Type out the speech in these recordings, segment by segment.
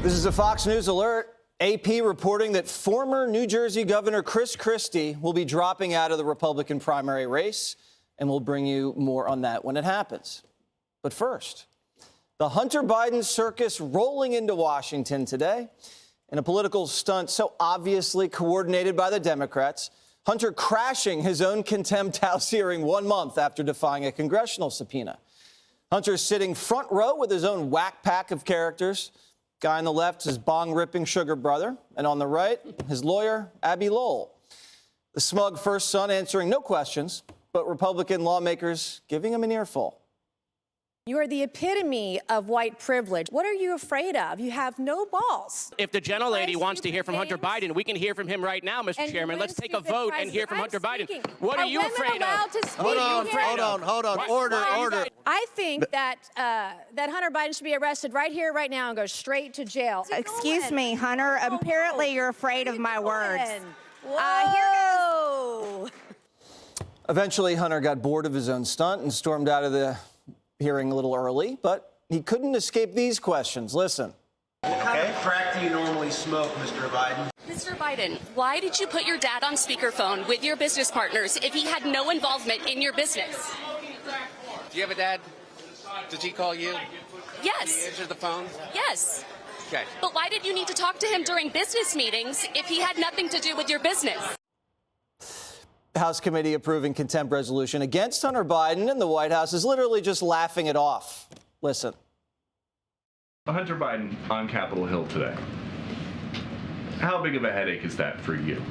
This is a Fox News alert. AP reporting that former New Jersey Governor Chris Christie will be dropping out of the Republican primary race, and we'll bring you more on that when it happens. But first, the Hunter Biden circus rolling into Washington today. In a political stunt so obviously coordinated by the Democrats, Hunter crashing his own contempt House hearing 1 month after defying a congressional subpoena. Hunter sitting front row with his own whack pack of characters. Guy on the left, his bong-ripping sugar brother, and on the right, his lawyer, Abby Lowell. The smug first son answering no questions, but Republican lawmakers giving him an earful. You are the epitome of white privilege. What are you afraid of? You have no balls. If the gentlelady wants to hear from Hunter Biden, we can hear from him right now, Mr. Chairman. Let's take a vote and hear from Hunter Biden. What are you afraid of? Hold on. Order. I think that Hunter Biden should be arrested right here, right now, and go straight to jail. Excuse me, Hunter. Apparently you're afraid of my words. Whoa. Eventually, Hunter got bored of his own stunt and stormed out of the hearing a little early, but he couldn't escape these questions. Listen. What kind of crack do you normally smoke, Mr. Biden? Mr. Biden, why did you put your dad on speakerphone with your business partners if he had no involvement in your business? Do you have a dad? Did he call you? Yes. Answer the phone? Yes. Okay. But why did you need to talk to him during business meetings if he had nothing to do with your business? House committee approving contempt resolution against Hunter Biden, and the White House is literally just laughing it off. Listen. Hunter Biden on Capitol Hill today. How big of a headache is that for you?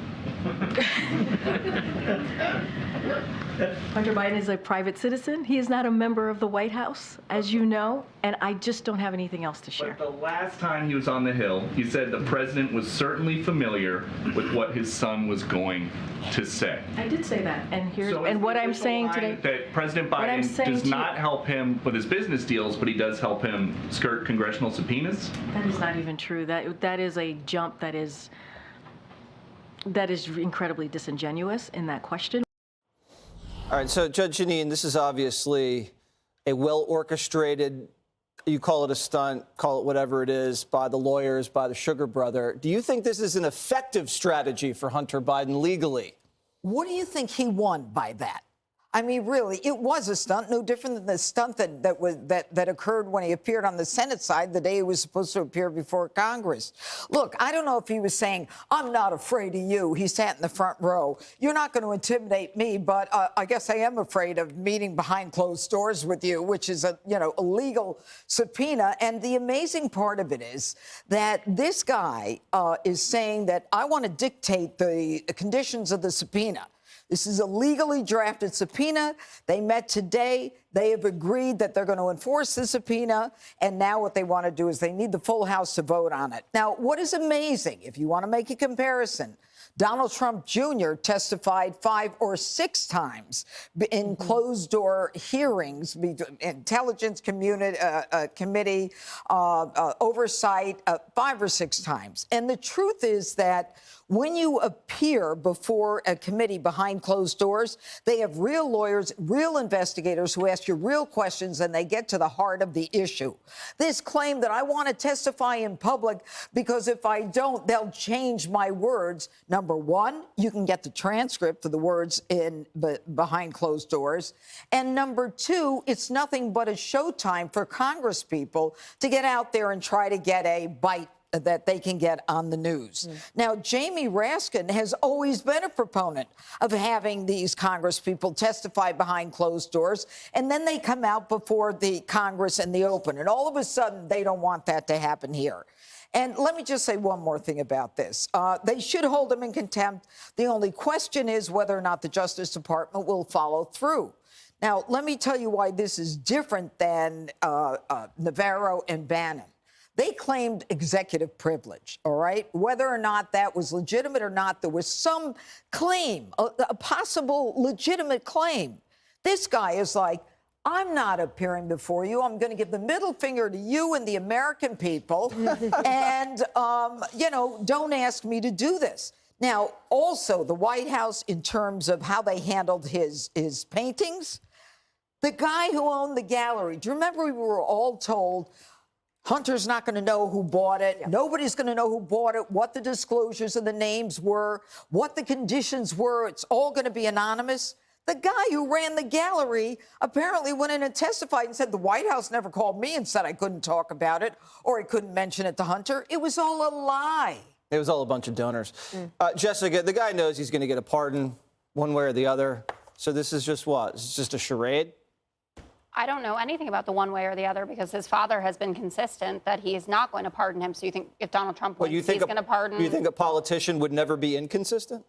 Hunter Biden is a private citizen. He is not a member of the White House, as you know, and I just don't have anything else to share. But the last time he was on the Hill, he said the president was certainly familiar with what his son was going to say. I did say that, and So what I'm saying today, that President Biden does not help him with his business deals, but he does help him skirt congressional subpoenas? that is not even true. That is a jump that is incredibly disingenuous in that question. All right, so Judge Jeanine, this is obviously a well-orchestrated, you call it a stunt, call it whatever it is, by the lawyers, by the sugar brother. Do you think this is an effective strategy for Hunter Biden legally? What do you think he won by that? I mean, really, it was a stunt, no different than the stunt that occurred when he appeared on the Senate side the day he was supposed to appear before Congress. Look, I don't know if he was saying, I'm not afraid of you. He sat in the front row. You're not going to intimidate me, but I guess I am afraid of meeting behind closed doors with you, which is a legal subpoena. And the amazing part of it is that this guy is saying that I want to dictate the conditions of the subpoena. This is a legally drafted subpoena. They met today. They have agreed that they're going to enforce the subpoena. And now what they want to do is they need the full House to vote on it. Now, what is amazing, if you want to make a comparison, Donald Trump Jr. testified 5 or 6 times in closed-door hearings, Intelligence Committee oversight 5 or 6 times. And the truth is that when you appear before a committee behind closed doors, they have real lawyers, real investigators who ask you real questions, and they get to the heart of the issue. This claim that I want to testify in public because if I don't, they'll change my words. Number one, you can get the transcript for the words behind closed doors. And number two, it's nothing but a showtime for Congress people to get out there and try to get a bite that they can get on the news. Now, Jamie Raskin has always been a proponent of having these Congress people testify behind closed doors, and then they come out before the Congress in the open. And all of a sudden, they don't want that to happen here. And let me just say one more thing about this. They should hold him in contempt. The only question is whether or not the Justice Department will follow through. Now, let me tell you why this is different than Navarro and Bannon. They claimed executive privilege, all right? Whether or not that was legitimate or not, there was some claim, a possible legitimate claim. This guy is like, I'm not appearing before you. I'm going to give the middle finger to you and the American people. And, don't ask me to do this. Now, also, the White House, in terms of how they handled his paintings, the guy who owned the gallery, do you remember we were all told, Hunter's not going to know who bought it. Yeah. Nobody's going to know who bought it, what the disclosures of the names were, what the conditions were. It's all going to be anonymous. The guy who ran the gallery apparently went in and testified and said the White House never called me and said I couldn't talk about it or I couldn't mention it to Hunter. It was all a lie. It was all a bunch of donors. Jessica, the guy knows he's going to get a pardon one way or the other. So this is just what? It's just a charade? I don't know anything about the one way or the other because his father has been consistent that he is not going to pardon him. So you think if Donald Trump wins, he's going to pardon? You think a politician would never be inconsistent?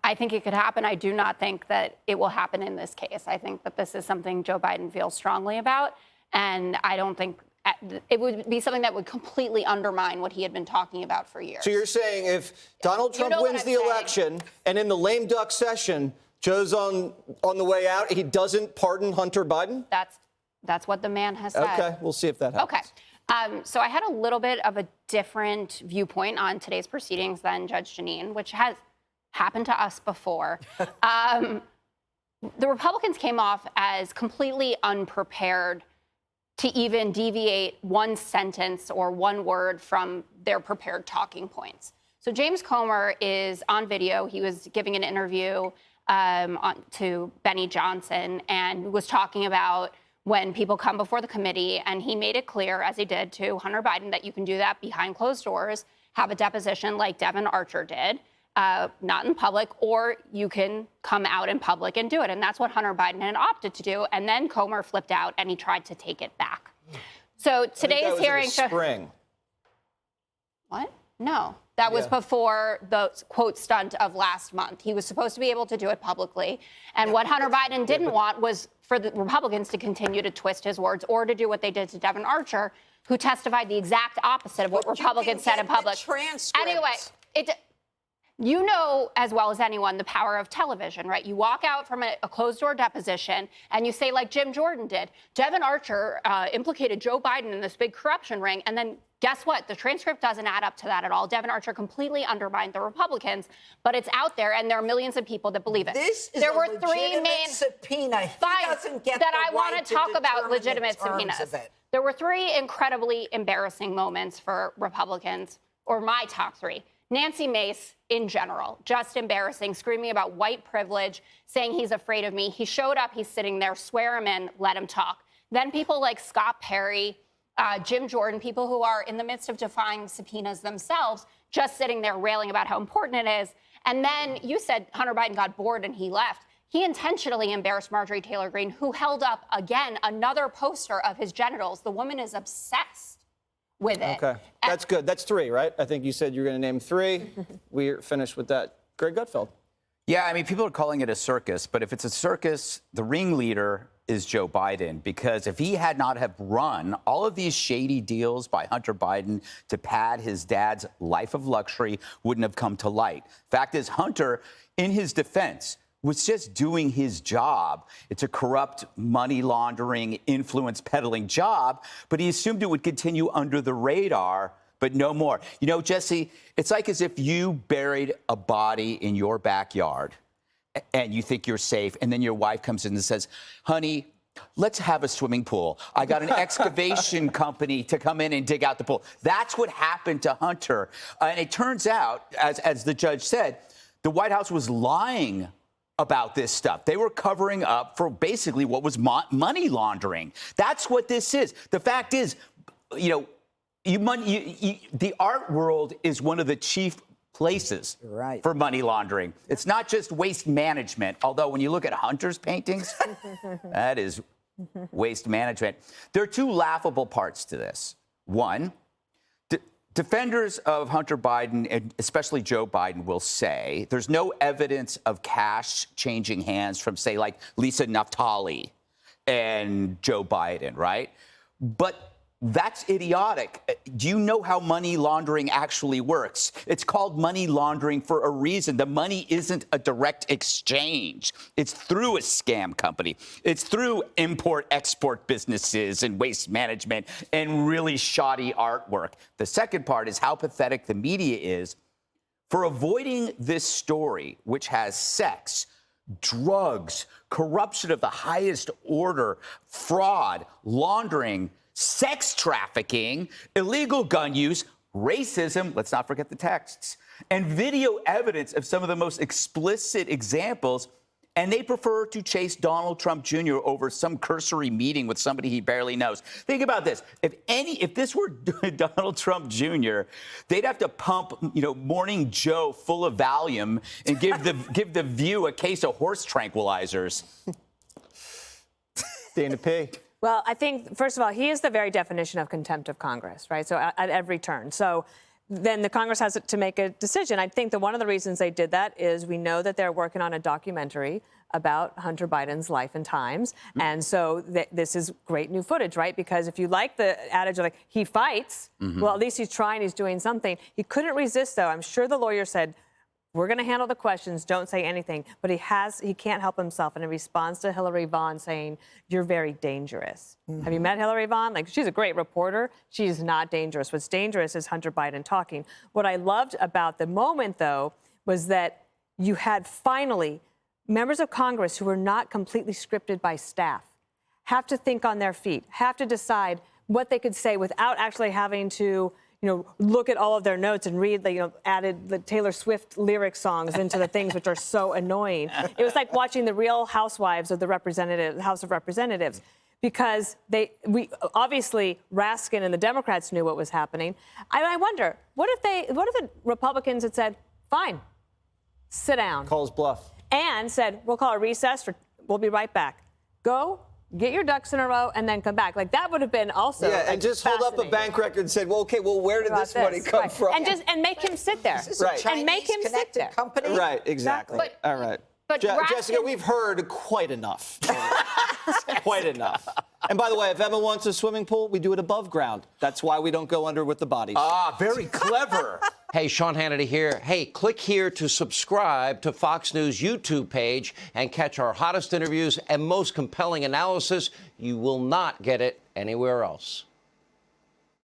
I think it could happen. I do not think that it will happen in this case. I think that this is something Joe Biden feels strongly about. And I don't think it would be something that would completely undermine what he had been talking about for years. So you're saying if Donald Trump wins the election and in the lame duck session, Joe's on the way out, he doesn't pardon Hunter Biden? That's what the man has said. Okay, we'll see if that happens. Okay. So I had a little bit of a different viewpoint on today's proceedings than Judge Jeanine, which has happened to us before. The Republicans came off as completely unprepared to even deviate one sentence or one word from their prepared talking points. So James Comer is on video. He was giving an interview to Benny Johnson and was talking about when people come before the committee, and he made it clear, as he did to Hunter Biden, that you can do that behind closed doors, have a deposition like Devin Archer did, not in public, or you can come out in public and do it. And that's what Hunter Biden had opted to do. And then Comer flipped out and he tried to take it back. So today's hearing. Spring. What? No. That was before the, quote, stunt of last month. He was supposed to be able to do it publicly. And what Hunter Biden didn't want was for the Republicans to continue to twist his words or to do what they did to Devin Archer, who testified the exact opposite of what Republicans said in public. Anyway, you know as well as anyone the power of television, right? You walk out from a closed-door deposition and you say, like Jim Jordan did, Devin Archer implicated Joe Biden in this big corruption ring, and then guess what? The transcript doesn't add up to that at all. Devin Archer completely undermined the Republicans, but it's out there, and there are millions of people that believe it. This is there a were legitimate three main subpoena. I want to talk about legitimate subpoenas. There were three incredibly embarrassing moments for Republicans, or my top three. Nancy Mace, in general, just embarrassing, screaming about white privilege, saying he's afraid of me. He showed up, he's sitting there, swear him in, let him talk. Then people like Scott Perry, Jim Jordan, people who are in the midst of defying subpoenas themselves, just sitting there railing about how important it is. And then you said Hunter Biden got bored and he left. He intentionally embarrassed Marjorie Taylor Greene, who held up, again, another poster of his genitals. The woman is obsessed with it. Okay, that's good. That's three, right? I think you said you're going to name three. We're finished with that. Greg Gutfeld. Yeah, I mean, people are calling it a circus, but if it's a circus, the ringleader is Joe Biden, because if he had not have run all of these shady deals by Hunter Biden to pad his dad's life of luxury wouldn't have come to light. Fact is, Hunter, in his defense, was just doing his job. It's a corrupt, money laundering, influence peddling job, but he assumed it would continue under the radar, but no more. You know, Jesse, it's like as if you buried a body in your backyard and you think you're safe, and then your wife comes in and says, honey, let's have a swimming pool. I got an excavation company to come in and dig out the pool. That's what happened to Hunter. And it turns out, as the judge said, the White House was lying about this stuff. They were covering up for basically what was money laundering. That's what this is. The fact is, you know, the art world is one of the chief places for money laundering. It's not just waste management, although when you look at Hunter's paintings, that is waste management. There are two laughable parts to this. One, defenders of Hunter Biden, and especially Joe Biden, will say there's no evidence of cash changing hands from, say, like Lisa Naftali and Joe Biden, right? But that's idiotic. Do you know how money laundering actually works? It's called money laundering for a reason. The money isn't a direct exchange. It's through a scam company. It's through import-export businesses and waste management and really shoddy artwork. The second part is how pathetic the media is for avoiding this story, which has sex, drugs, corruption of the highest order, fraud, laundering. sex trafficking, illegal gun use, racism, let's not forget the texts, and video evidence of some of the most explicit examples. And they prefer to chase Donald Trump Jr. over some cursory meeting with somebody he barely knows. Think about this. If this were Donald Trump Jr., they'd have to pump, Morning Joe full of Valium and give the View a case of horse tranquilizers. Dana P. Well, I think, first of all, he is the very definition of contempt of Congress, right? So at every turn. So then the Congress has to make a decision. I think that one of the reasons they did that is we know that they're working on a documentary about Hunter Biden's life and times. And so this is great new footage, right? Because if you like the adage of he fights, well, at least he's trying, he's doing something. He couldn't resist, though. I'm sure the lawyer said, we're going to handle the questions, don't say anything. But he can't help himself. And in response to Hillary Vaughn saying, you're very dangerous. Have you met Hillary Vaughn? She's a great reporter. She's not dangerous. What's dangerous is Hunter Biden talking. What I loved about the moment, though, was that you had finally members of Congress who were not completely scripted by staff have to think on their feet, have to decide what they could say without actually having to look at all of their notes and read, added the Taylor Swift lyric songs into the things which are so annoying. It was like watching the Real Housewives of the House of Representatives, because we obviously Raskin and the Democrats knew what was happening. I wonder, what if the Republicans had said, fine, sit down. Calls bluff. And said, we'll call a recess, we'll be right back. Go. Get your ducks in a row and then come back. That would have been also and just hold up a bank record and say, well, where did this money come from? And make him sit there. And make him sit there. Company? Right, exactly. But, all right. But Jessica, we've heard quite enough. Quite enough. And by the way, if Emma wants a swimming pool, we do it above ground. That's why we don't go under with the bodies. Ah, very clever. Hey, Sean Hannity here. Hey, click here to subscribe to Fox News YouTube page and catch our hottest interviews and most compelling analysis. You will not get it anywhere else.